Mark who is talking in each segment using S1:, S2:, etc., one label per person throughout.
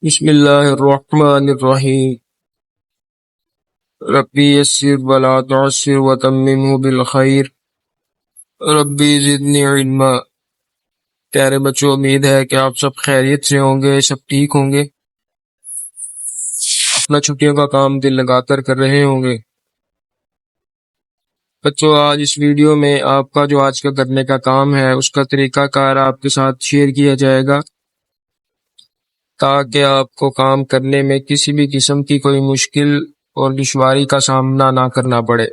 S1: بسم اللہ الرحمن الرحیم ربی یسر ولا تعسر وتممہ بالخیر ربی زدنی علما۔ پیارے بچوں، امید ہے کہ آپ سب خیریت سے ہوں گے، سب ٹھیک ہوں گے، اپنا چھٹیوں کا کام دل لگا کر رہے ہوں گے۔ بچوں، آج اس ویڈیو میں آپ کا جو آج کا کرنے کا کام ہے اس کا طریقہ کار آپ کے ساتھ شیئر کیا جائے گا تاکہ آپ کو کام کرنے میں کسی بھی قسم کی کوئی مشکل اور دشواری کا سامنا نہ کرنا پڑے۔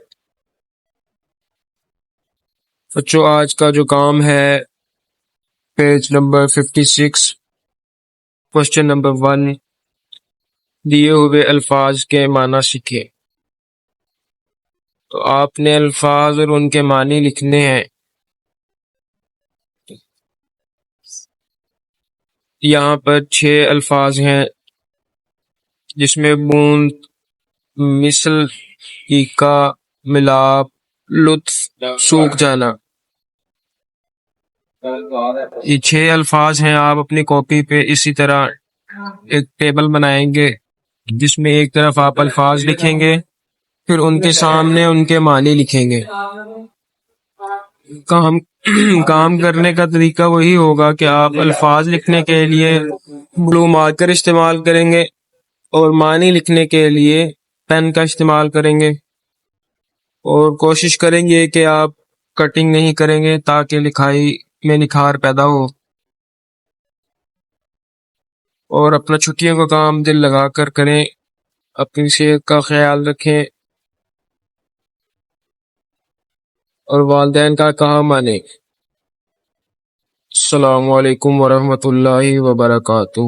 S1: بچوں، آج کا جو کام ہے پیج نمبر 56، کوشچن نمبر 1، دیے ہوئے الفاظ کے معنی سیکھیں۔ تو آپ نے الفاظ اور ان کے معنی لکھنے ہیں۔ یہاں پر 6 الفاظ ہیں جس میں بوند، مثل، حقہ، ملاپ، لطف، سوکھ جانا، یہ 6 الفاظ ہیں۔ آپ اپنی کاپی پہ اسی طرح ایک ٹیبل بنائیں گے جس میں ایک طرف آپ الفاظ لکھیں گے، پھر ان کے سامنے ان کے معنی لکھیں گے۔ کام کرنے کا طریقہ وہی ہوگا کہ آپ الفاظ لکھنے کے لیے بلو مارکر استعمال کریں گے اور معنی لکھنے کے لیے پین کا استعمال کریں گے، اور کوشش کریں گے کہ آپ کٹنگ نہیں کریں گے تاکہ لکھائی میں نکھار پیدا ہو، اور اپنا چھٹیوں کا کام دل لگا کر کریں، اپنی صحت کا خیال رکھیں اور والدین کا کہا مانیں۔ السلام علیکم ورحمۃ اللہ وبرکاتہ۔